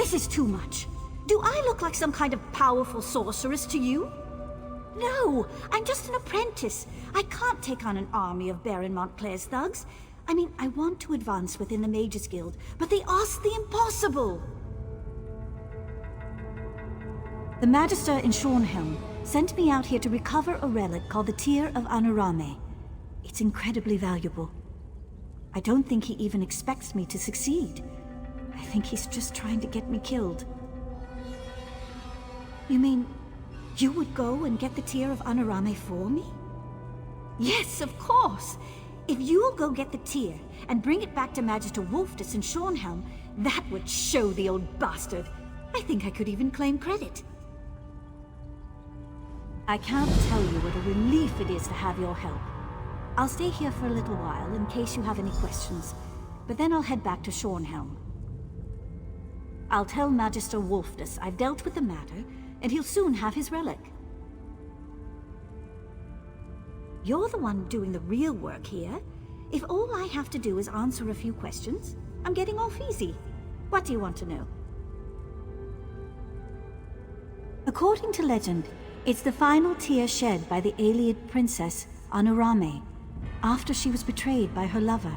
This is too much. Do I look like some kind of powerful sorceress to you? No, I'm just an apprentice. I can't take on an army of Baron Montclair's thugs. I mean, I want to advance within the Mages Guild, but they ask the impossible. The Magister in Shornhelm sent me out here to recover a relic called the Tear of Anurame. It's incredibly valuable. I don't think he even expects me to succeed. I think he's just trying to get me killed. You mean, you would go and get the Tear of Anurame for me? Yes, of course. If you'll go get the tear and bring it back to Magister Wolfdus in Shornhelm, that would show the old bastard. I think I could even claim credit. I can't tell you what a relief it is to have your help. I'll stay here for a little while in case you have any questions, but then I'll head back to Shornhelm. I'll tell Magister Wolfdus I've dealt with the matter, and he'll soon have his relic. You're the one doing the real work here. If all I have to do is answer a few questions, I'm getting off easy. What do you want to know? According to legend, it's the final tear shed by the Ayleid princess, Anurame, after she was betrayed by her lover.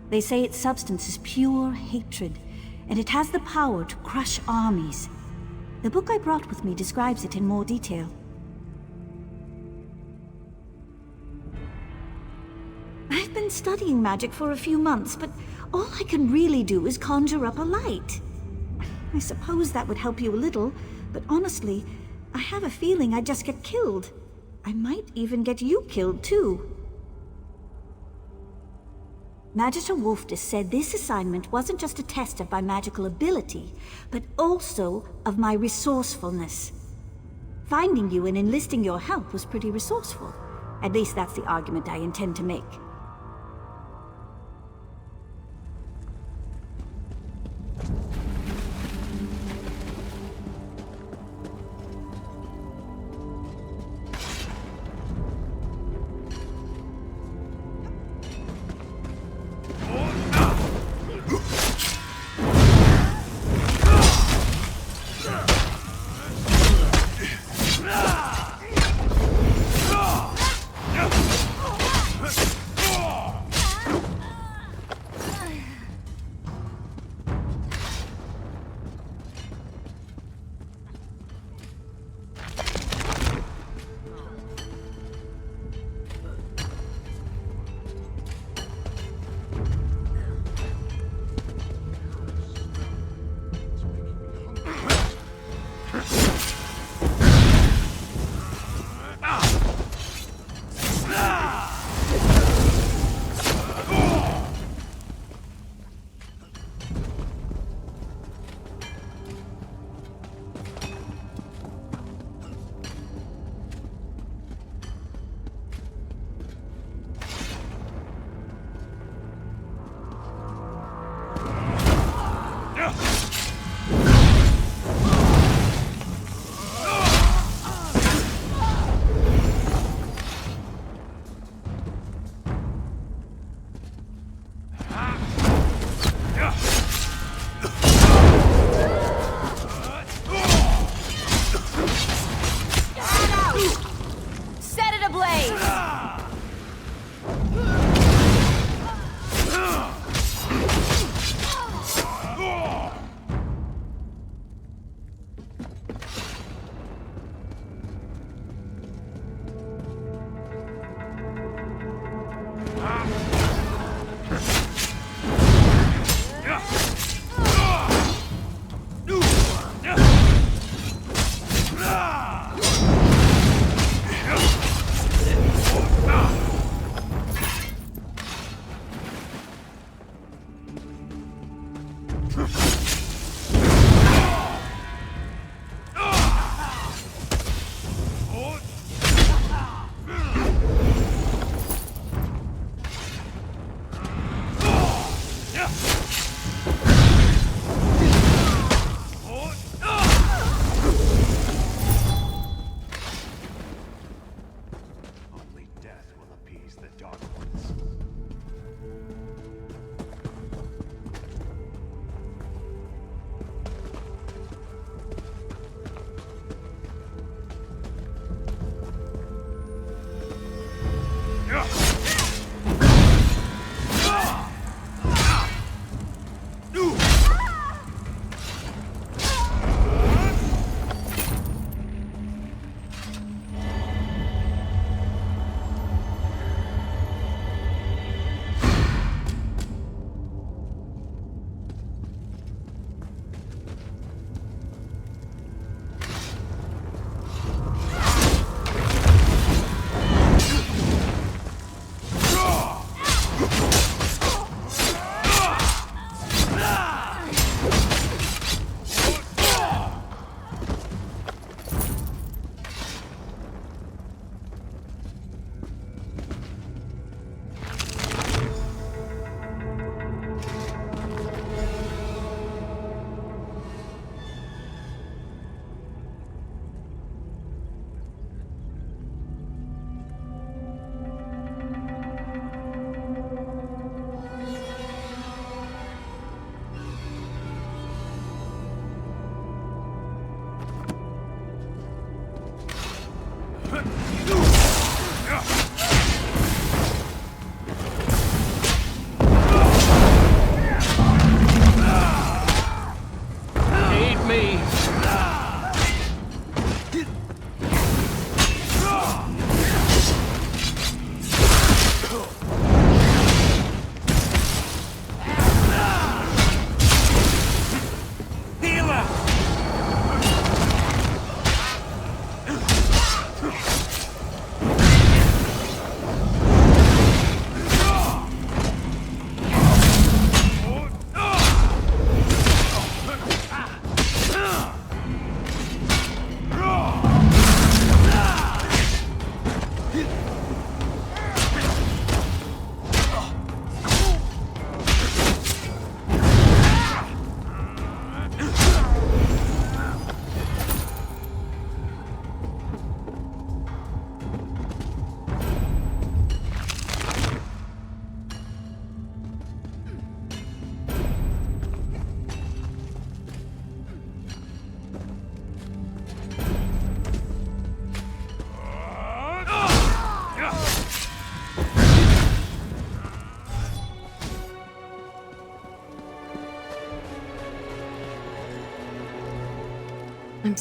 They say its substance is pure hatred, and it has the power to crush armies. The book I brought with me describes it in more detail. I've been studying magic for a few months, but all I can really do is conjure up a light. I suppose that would help you a little, but honestly, I have a feeling I'd just get killed. I might even get you killed, too. Magister Wolfdus said this assignment wasn't just a test of my magical ability, but also of my resourcefulness. Finding you and enlisting your help was pretty resourceful. At least that's the argument I intend to make.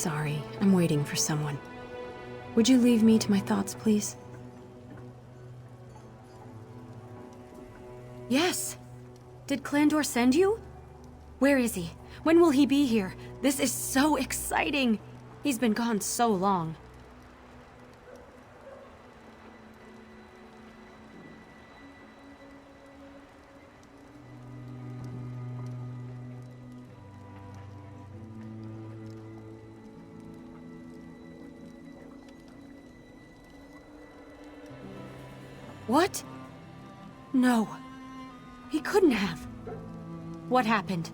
sorry. I'm waiting for someone. Would you leave me to my thoughts, please? Yes! Did Clandor send you? Where is he? When will he be here? This is so exciting! He's been gone so long. What? No. He couldn't have. What happened?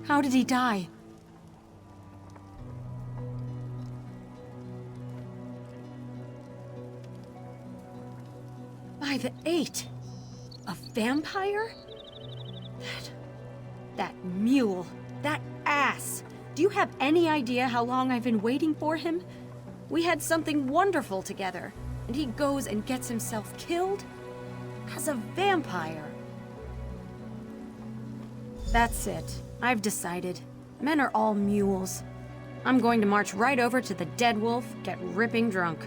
How did he die? By the 8. A vampire? That mule. That ass. Do you have any idea how long I've been waiting for him? We had something wonderful together, and he goes and gets himself killed? As a vampire. That's it. I've decided. Men are all mules. I'm going to march right over to the Dead Wolf, get ripping drunk.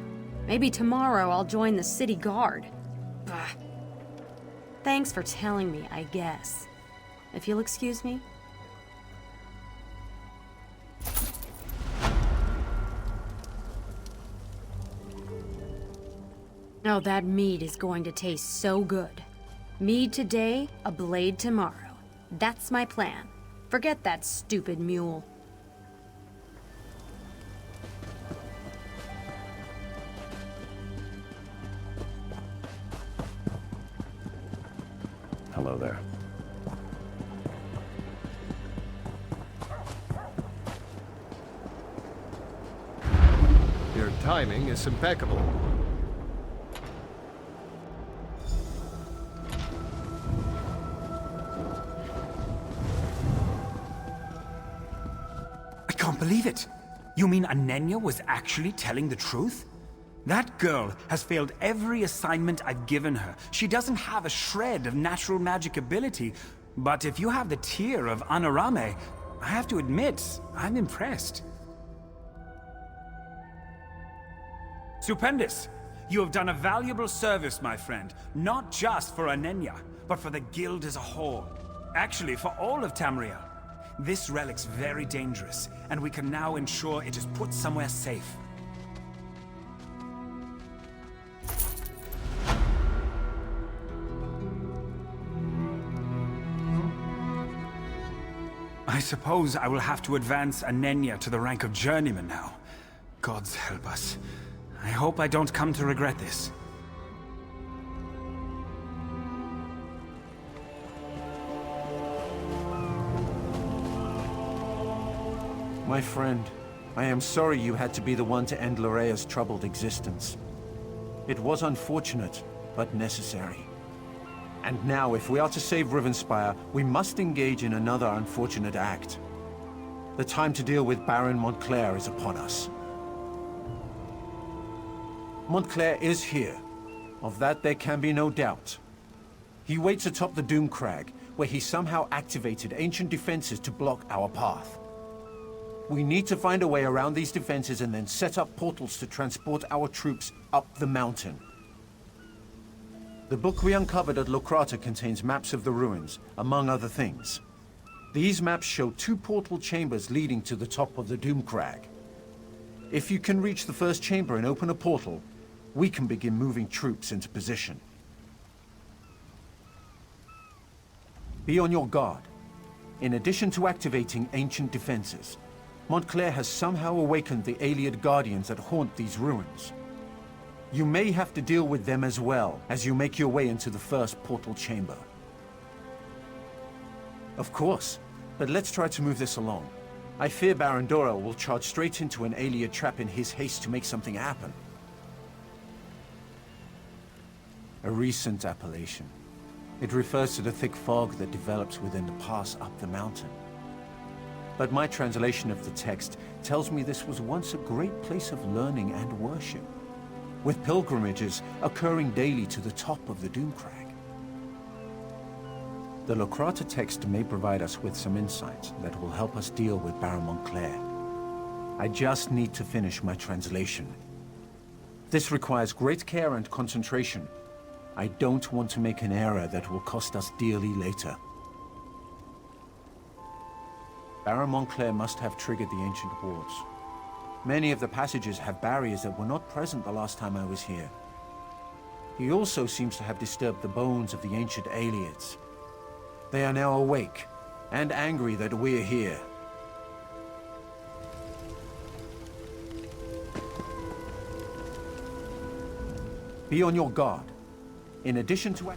Maybe tomorrow I'll join the city guard. Bah. Thanks for telling me, I guess. If you'll excuse me. Oh, that mead is going to taste so good. Mead today, a blade tomorrow. That's my plan. Forget that stupid mule. Hello there. Your timing is impeccable. I can't believe it! You mean Anenya was actually telling the truth? That girl has failed every assignment I've given her. She doesn't have a shred of natural magic ability, but if you have the tear of Anarame, I have to admit, I'm impressed. Stupendous! You have done a valuable service, my friend. Not just for Anenya, but for the guild as a whole. Actually, for all of Tamriel. This relic's very dangerous, and we can now ensure it is put somewhere safe. I suppose I will have to advance Anenya to the rank of journeyman now. Gods help us. I hope I don't come to regret this. My friend, I am sorry you had to be the one to end Lorea's troubled existence. It was unfortunate, but necessary. And now, if we are to save Rivenspire, we must engage in another unfortunate act. The time to deal with Baron Montclair is upon us. Montclair is here. Of that there can be no doubt. He waits atop the Doomcrag, where he somehow activated ancient defenses to block our path. We need to find a way around these defenses and then set up portals to transport our troops up the mountain. The book we uncovered at Locrata contains maps of the ruins, among other things. These maps show 2 portal chambers leading to the top of the Doomcrag. If you can reach the first chamber and open a portal, we can begin moving troops into position. Be on your guard. In addition to activating ancient defenses, Montclair has somehow awakened the Ayleid Guardians that haunt these ruins. You may have to deal with them as well as you make your way into the first portal chamber. Of course, but let's try to move this along. I fear Baron Dora will charge straight into an Ayleid trap in his haste to make something happen. A recent appellation. It refers to the thick fog that develops within the pass up the mountain. But my translation of the text tells me this was once a great place of learning and worship, with pilgrimages occurring daily to the top of the Doomcrag. The Locrata text may provide us with some insights that will help us deal with Baron Montclair. I just need to finish my translation. This requires great care and concentration. I don't want to make an error that will cost us dearly later. Baron Montclair must have triggered the ancient wards. Many of the passages have barriers that were not present the last time I was here. He also seems to have disturbed the bones of the ancient Aliads. They are now awake, and angry that we're here. Be on your guard. In addition to...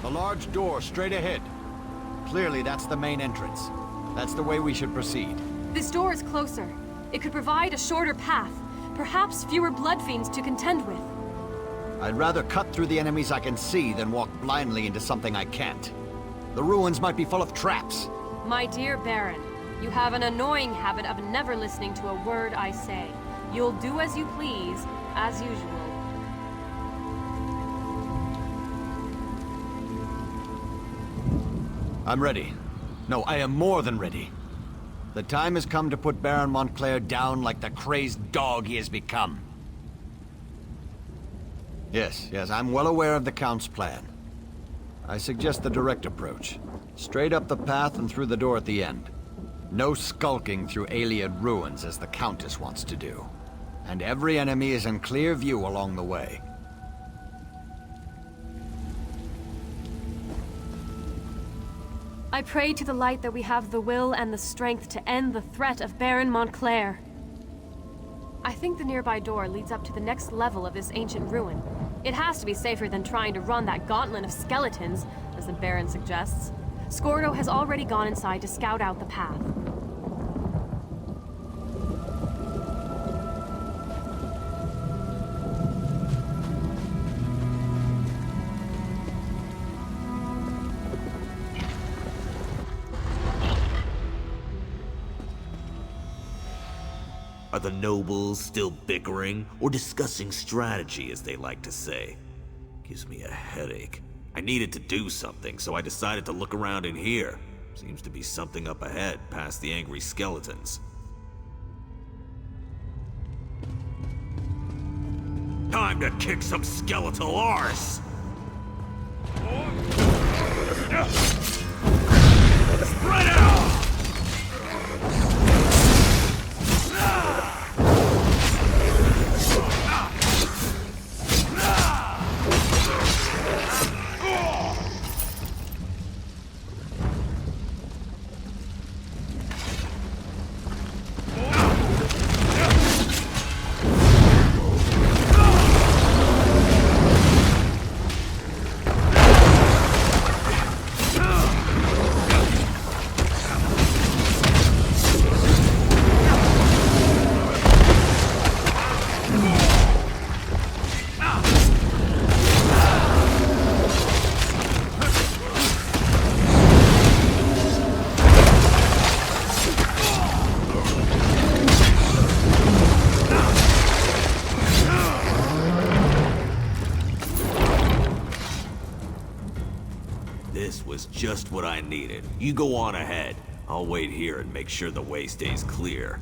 A large door straight ahead. Clearly, that's the main entrance. That's the way we should proceed. This door is closer. It could provide a shorter path. Perhaps fewer blood fiends to contend with. I'd rather cut through the enemies I can see than walk blindly into something I can't. The ruins might be full of traps. My dear Baron, you have an annoying habit of never listening to a word I say. You'll do as you please, as usual. I'm ready. No, I am more than ready. The time has come to put Baron Montclair down like the crazed dog he has become. Yes, I'm well aware of the Count's plan. I suggest the direct approach. Straight up the path and through the door at the end. No skulking through Aliad ruins as the Countess wants to do. And every enemy is in clear view along the way. I pray to the light that we have the will and the strength to end the threat of Baron Montclair. I think the nearby door leads up to the next level of this ancient ruin. It has to be safer than trying to run that gauntlet of skeletons, as the Baron suggests. Scordo has already gone inside to scout out the path. Are the nobles still bickering or discussing strategy, as they like to say? Gives me a headache. I needed to do something, so I decided to look around in here. Seems to be something up ahead, past the angry skeletons. Time to kick some skeletal arse! Spread out! This was just what I needed. You go on ahead. I'll wait here and make sure the way stays clear.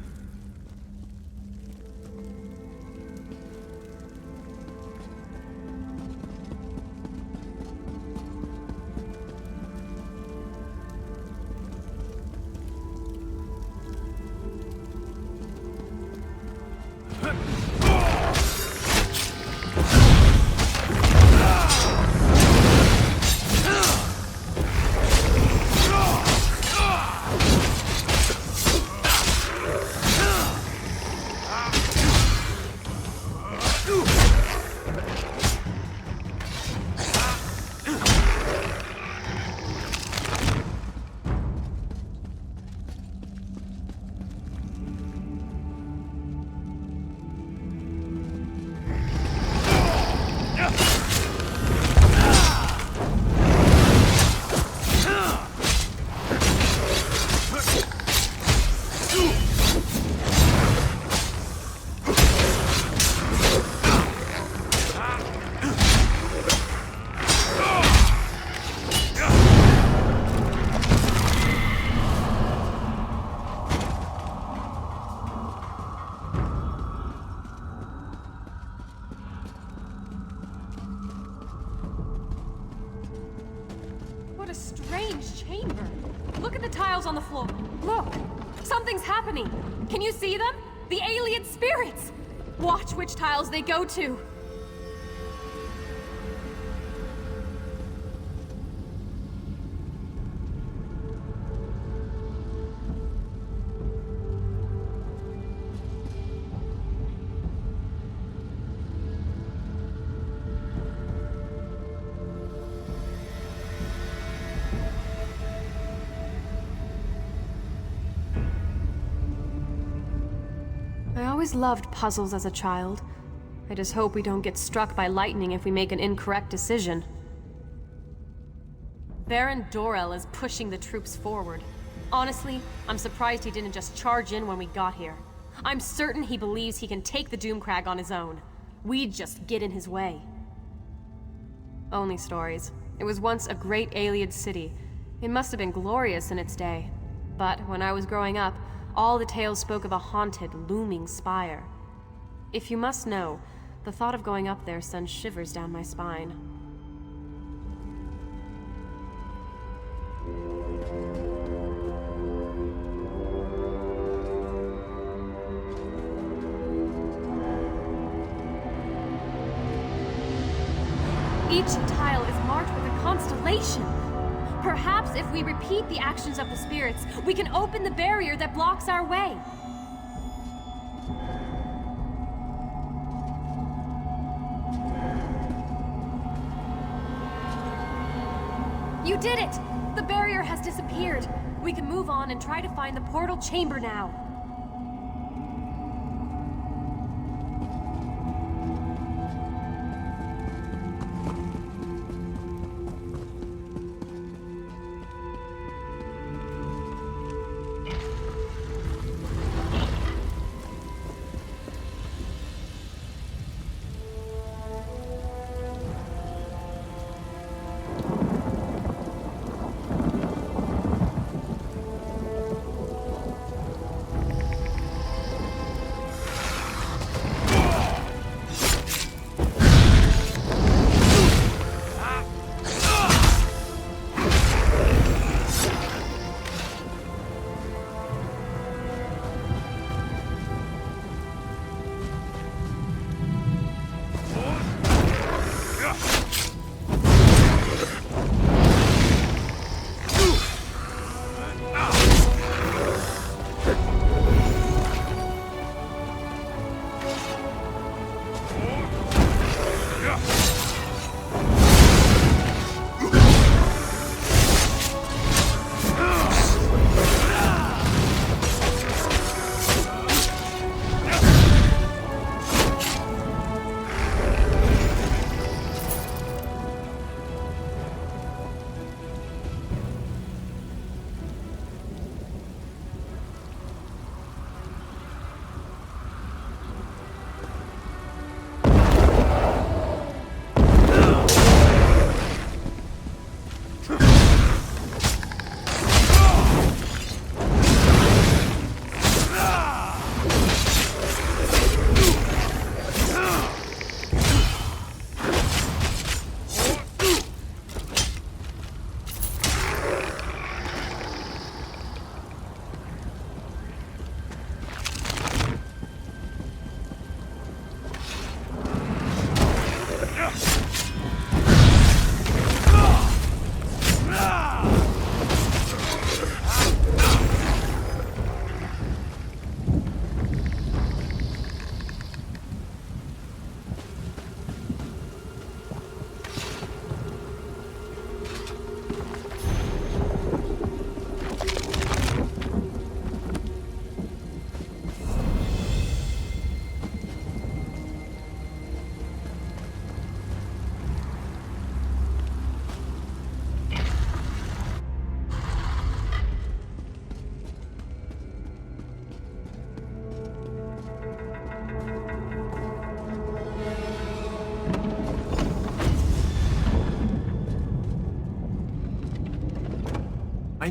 What a strange chamber. Look at the tiles on the floor. Look! Something's happening! Can you see them? The alien spirits! Watch which tiles they go to! I always loved puzzles as a child. I just hope we don't get struck by lightning if we make an incorrect decision. Baron Dorel is pushing the troops forward. Honestly, I'm surprised he didn't just charge in when we got here. I'm certain he believes he can take the Doomcrag on his own. We'd just get in his way. Only stories. It was once a great Ayleid city. It must have been glorious in its day. But when I was growing up, all the tales spoke of a haunted, looming spire. If you must know, the thought of going up there sends shivers down my spine. Each tile is marked with a constellation. Perhaps if we repeat the actions of the spirits, we can open the barrier that blocks our way. You did it! The barrier has disappeared. We can move on and try to find the portal chamber now.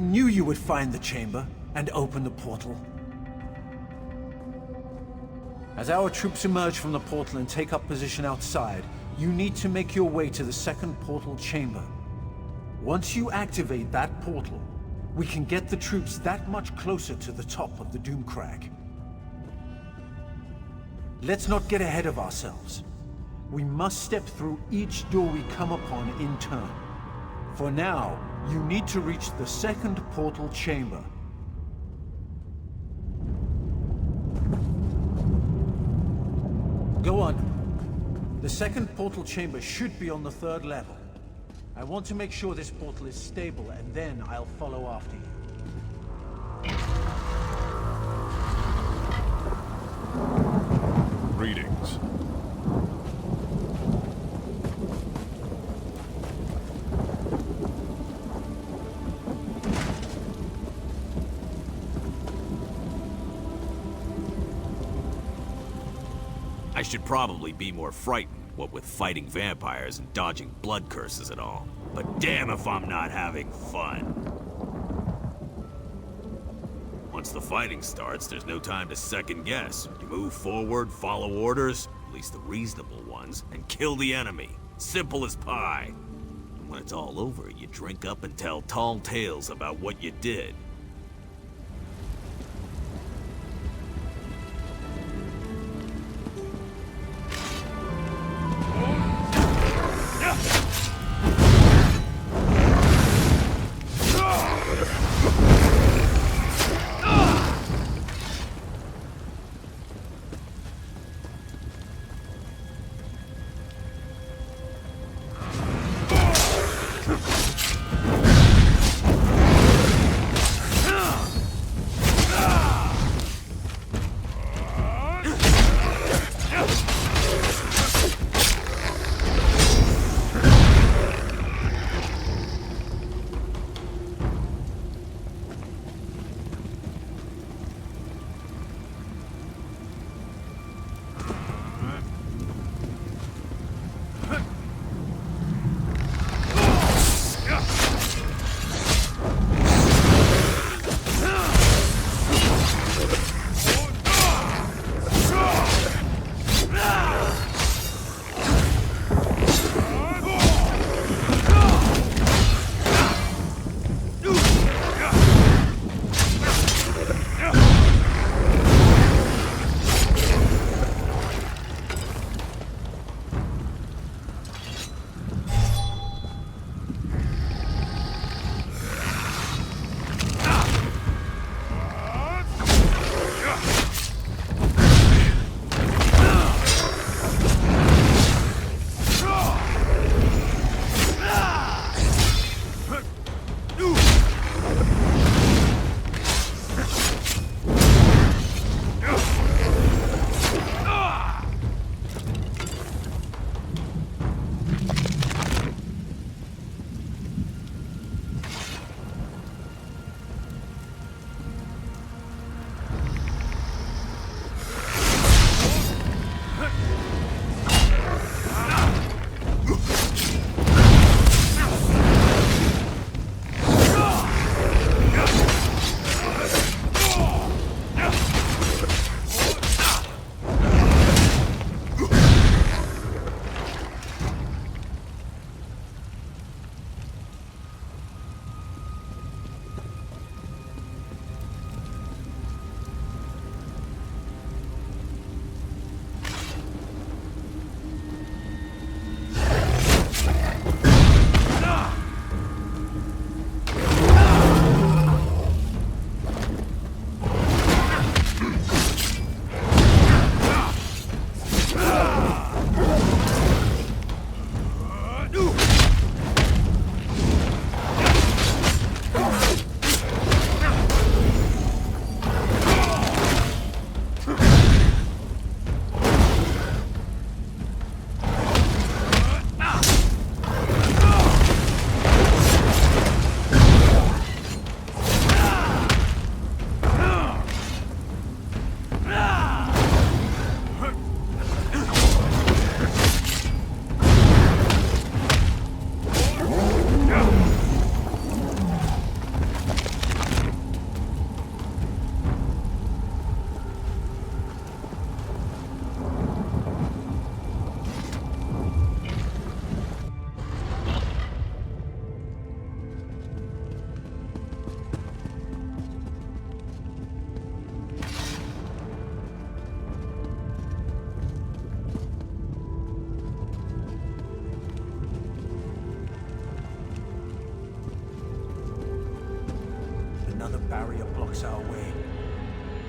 knew you would find the chamber and open the portal. As our troops emerge from the portal and take up position outside, you need to make your way to the second portal chamber. Once you activate that portal, we can get the troops that much closer to the top of the Doomcrag. Let's not get ahead of ourselves. We must step through each door we come upon in turn. For now, you need to reach the second portal chamber. Go on. The second portal chamber should be on the 3rd level. I want to make sure this portal is stable, and then I'll follow after you. Greetings. I should probably be more frightened, what with fighting vampires and dodging blood curses and all. But damn if I'm not having fun. Once the fighting starts, there's no time to second guess. You move forward, follow orders, at least the reasonable ones, and kill the enemy. Simple as pie. And when it's all over, you drink up and tell tall tales about what you did.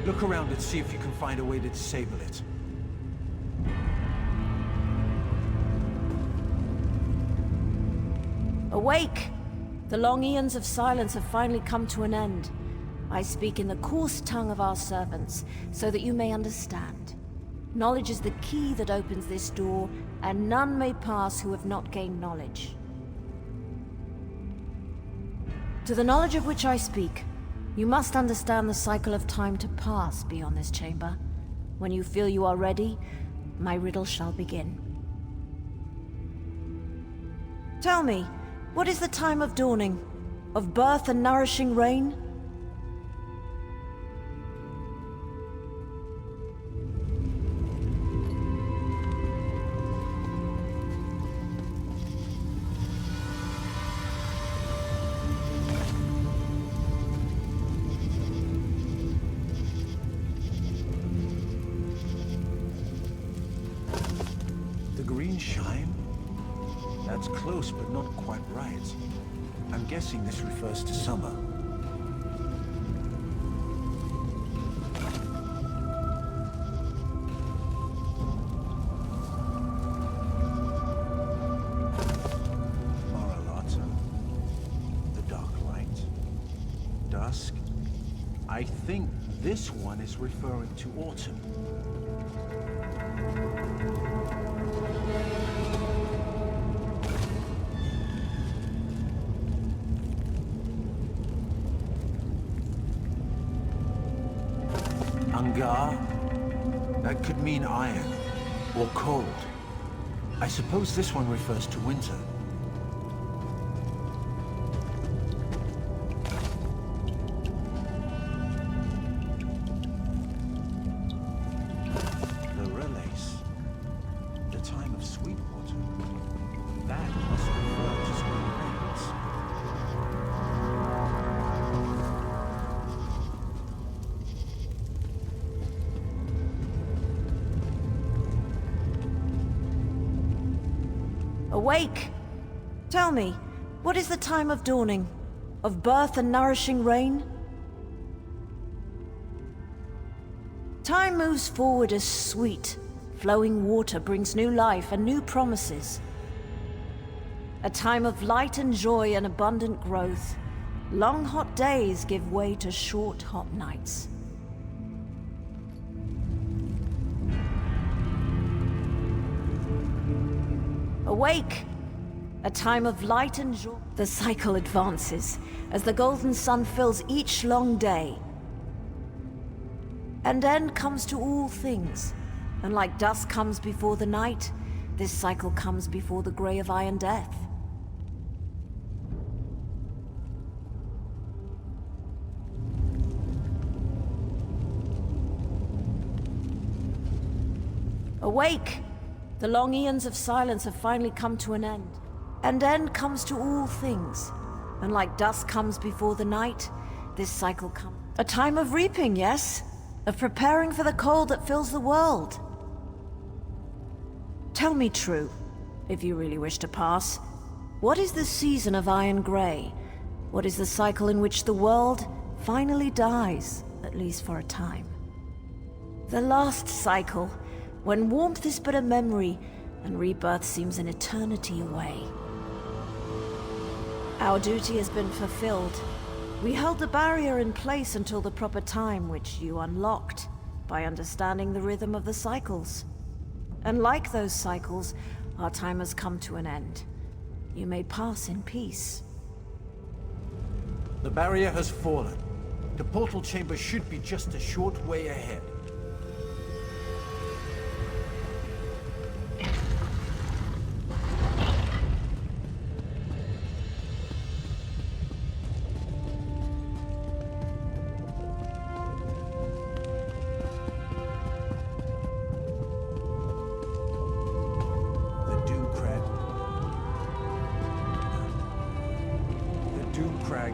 Look around and see if you can find a way to disable it. Awake! The long eons of silence have finally come to an end. I speak in the coarse tongue of our servants, so that you may understand. Knowledge is the key that opens this door, and none may pass who have not gained knowledge. To the knowledge of which I speak, you must understand the cycle of time to pass beyond this chamber. When you feel you are ready, my riddle shall begin. Tell me, what is the time of dawning? Of birth and nourishing rain? The green shine? That's close, but not quite right. I'm guessing this refers to summer. Maralata. The dark light. Dusk. I think this one is referring to autumn. Angar? That could mean iron, or cold. I suppose this one refers to winter. The relays. The time of sweet water. That must refer to spring rains. Awake! Tell me, what is the time of dawning? Of birth and nourishing rain? Time moves forward as sweet, flowing water brings new life and new promises. A time of light and joy and abundant growth. Long hot days give way to short hot nights. Awake! A time of light and joy. The cycle advances as the golden sun fills each long day. And end comes to all things, and like dusk comes before the night, this cycle comes before the grey of iron death. Awake! The long eons of silence have finally come to an end. And end comes to all things. And like dusk comes before the night, this cycle comes. A time of reaping, yes? Of preparing for the cold that fills the world. Tell me true, if you really wish to pass. What is the season of iron grey? What is the cycle in which the world finally dies, at least for a time? The last cycle, when warmth is but a memory, and rebirth seems an eternity away. Our duty has been fulfilled. We held the barrier in place until the proper time, which you unlocked, by understanding the rhythm of the cycles. And like those cycles, our time has come to an end. You may pass in peace. The barrier has fallen. The portal chamber should be just a short way ahead.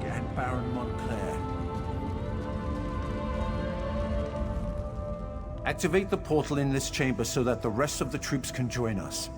And Baron Montclair. Activate the portal in this chamber so that the rest of the troops can join us.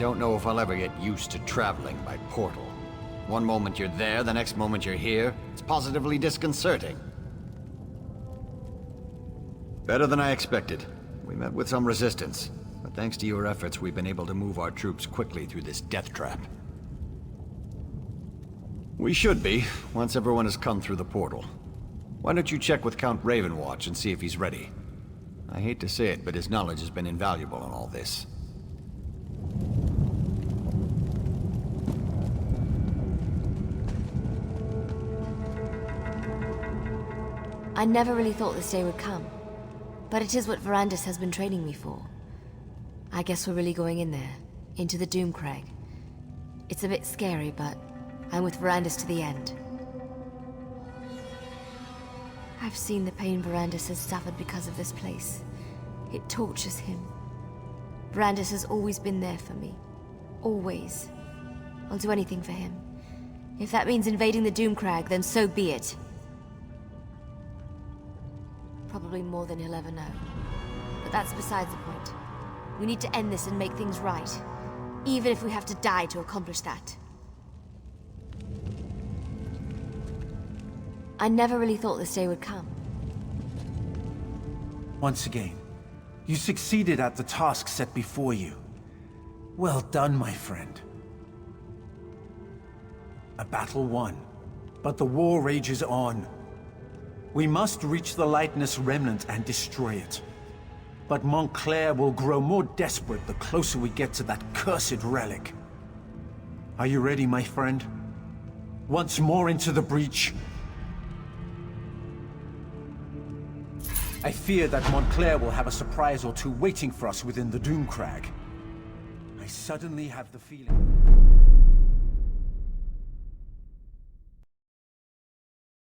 don't know if I'll ever get used to traveling by portal. One moment you're there, the next moment you're here. It's positively disconcerting. Better than I expected. We met with some resistance, but thanks to your efforts, we've been able to move our troops quickly through this death trap. We should be, once everyone has come through the portal. Why don't you check with Count Ravenwatch and see if he's ready? I hate to say it, but his knowledge has been invaluable in all this. I never really thought this day would come. But it is what Verandis has been training me for. I guess we're really going in there, into the Doomcrag. It's a bit scary, but I'm with Verandis to the end. I've seen the pain Verandis has suffered because of this place. It tortures him. Verandis has always been there for me. Always. I'll do anything for him. If that means invading the Doomcrag, then so be it. Probably more than he'll ever know. But that's besides the point. We need to end this and make things right. Even if we have to die to accomplish that. I never really thought this day would come. Once again, you succeeded at the task set before you. Well done, my friend. A battle won, but the war rages on. We must reach the Lightness Remnant and destroy it. But Montclair will grow more desperate the closer we get to that cursed relic. Are you ready, my friend? Once more into the breach. I fear that Montclair will have a surprise or two waiting for us within the Doomcrag. I suddenly have the feeling...